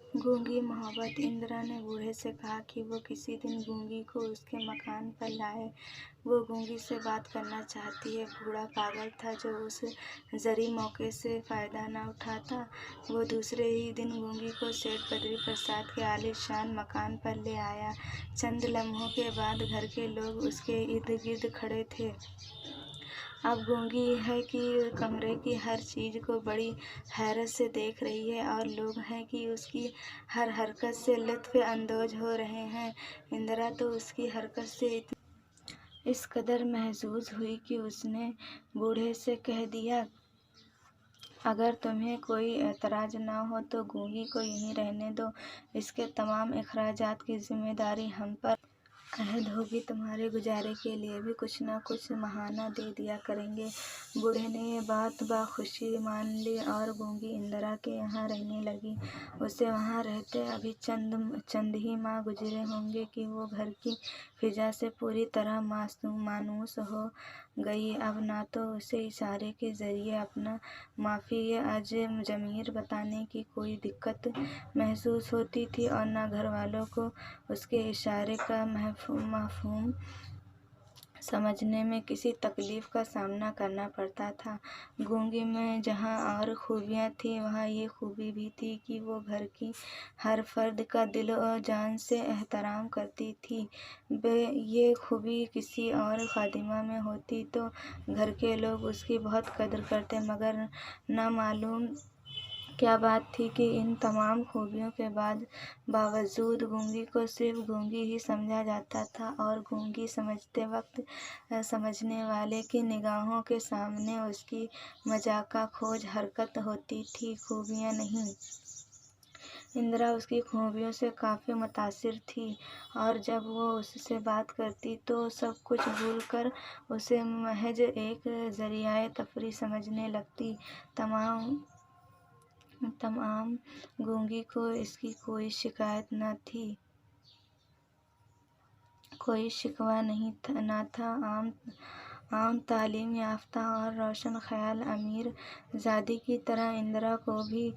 गूंगी मोहब्बत। इंदिरा ने बूढ़े से कहा कि वो किसी दिन गूंगी को उसके मकान पर लाए। वो गूंगी से बात करना चाहती है। बूढ़ा पागल था जो उस जरी मौके से फायदा न उठाता। वो दूसरे ही दिन गूंगी को सेठ बद्री प्रसाद के आलीशान मकान पर ले आया। चंद लम्हों के बाद घर के लोग उसके इर्द गिर्द खड़े थे। अब गूंगी है कि कमरे की हर चीज को बड़ी हैरत से देख रही है और लोग हैं कि उसकी हर हरकत से लुत्फ अंदोज हो रहे हैं। इंदिरा तो उसकी हरकत से इस कदर महजूज हुई कि उसने बूढ़े से कह दिया, अगर तुम्हें कोई एतराज ना हो तो गूंगी को यहीं रहने दो। इसके तमाम अखराजात की जिम्मेदारी हम पर अहद होगी। तुम्हारे गुजारे के लिए भी कुछ न कुछ महाना दे दिया करेंगे। बूढ़े ने ये बात बाखुशी मान ली और गूंगी इंदिरा के यहाँ रहने लगी। उसे वहाँ रहते अभी चंद ही माह गुजरे होंगे कि वो घर की फिजा से पूरी तरह मानूस हो गई। अब ना तो उसे इशारे के जरिए अपना माफी या ज़मीर बताने की कोई दिक्कत महसूस होती थी और न घर वालों को उसके इशारे का मफ़हूम समझने में किसी तकलीफ का सामना करना पड़ता था। गूंगी में जहाँ और खूबियाँ थीं वहाँ ये खूबी भी थी कि वो घर की हर फर्द का दिल और जान से एहतराम करती थी। ये खूबी किसी और खादिमा में होती तो घर के लोग उसकी बहुत कदर करते, मगर न मालूम क्या बात थी कि इन तमाम खूबियों के बावजूद गूंगी को सिर्फ गूंगी ही समझा जाता था और गूंगी समझते वक्त समझने वाले की निगाहों के सामने उसकी मजाकाखोज हरकत होती थी, खूबियाँ नहीं। इंदिरा उसकी खूबियों से काफ़ी मुतासिर थी और जब वो उससे बात करती तो सब कुछ भूलकर उसे महज एक ज़रियाए तफरीह समझने लगती। तमाम गूंगी को इसकी कोई शिकायत न थी, कोई शिकवा न था। आम तालीम याफ्ता और रोशन ख्याल अमीर ज़ादी की तरह इंदिरा को भी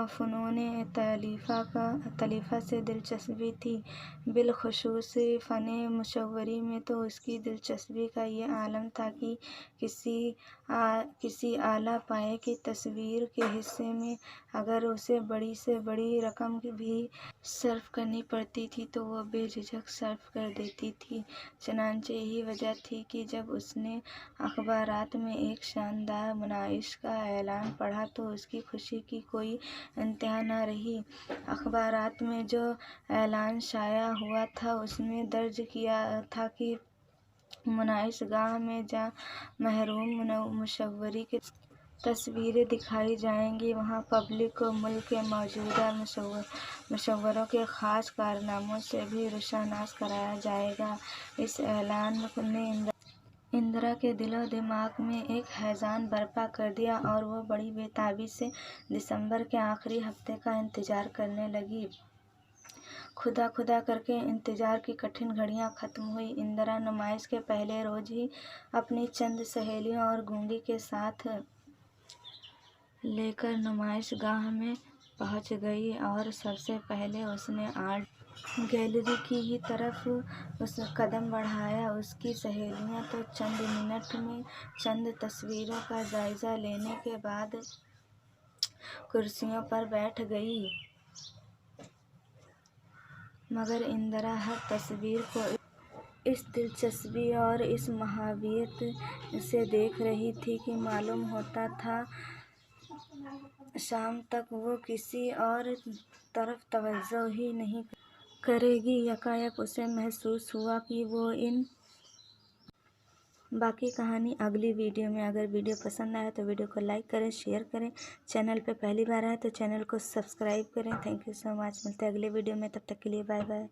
फ़नून तलीफ़ा से दिलचस्पी थी। बिलख़ुसूस फ़न मुसव्वरी में तो उसकी दिलचस्पी का ये आलम था कि किसी आला पाए की तस्वीर के हिस्से में अगर उसे बड़ी से बड़ी रकम भी सर्फ करनी पड़ती थी तो वो बेझिझक सर्फ कर देती थी। चनांचे यही वजह थी कि जब उसने अखबारात में एक शानदार नुमाइश का ऐलान पढ़ा तो उसकी खुशी की कोई इंतहा न रही। अखबारात में जो ऐलान शाया हुआ था उसमें दर्ज किया था कि नुमाइश गाह में जहाँ मरहूम मुसव्वरी की तस्वीरें दिखाई जाएंगी वहाँ पब्लिक को मुल्क के मौजूदा मुसव्वरों के ख़ास कारनामों से भी रोशानास कराया जाएगा। इस ऐलान ने इंदिरा के दिलो दिमाग में एक हैज़ान बर्पा कर दिया और वो बड़ी बेताबी से दिसंबर के आखिरी हफ्ते का इंतज़ार करने लगी। खुदा करके इंतज़ार की कठिन घड़ियां ख़त्म हुई। इंदिरा नुमाइश के पहले रोज़ ही अपनी चंद सहेलियों और गूंगी के साथ लेकर नुमाइश गाह में पहुंच गई और सबसे पहले उसने आर्ट गैलरी की ही तरफ कदम बढ़ाया। उसकी सहेलियां तो चंद मिनट में चंद तस्वीरों का जायज़ा लेने के बाद कुर्सियों पर बैठ गई, मगर इंदिरा हर तस्वीर को इस दिलचस्पी और इस माहवियत से देख रही थी कि मालूम होता था शाम तक वो किसी और तरफ तवज्जो ही नहीं करेगी। यकायक उसे महसूस हुआ कि वो बाकी कहानी अगली वीडियो में। अगर वीडियो पसंद आया तो वीडियो को लाइक करें, शेयर करें। चैनल पे पहली बार आए तो चैनल को सब्सक्राइब करें। Thank you so much. मिलते हैं अगले वीडियो में, तब तक के लिए बाय बाय।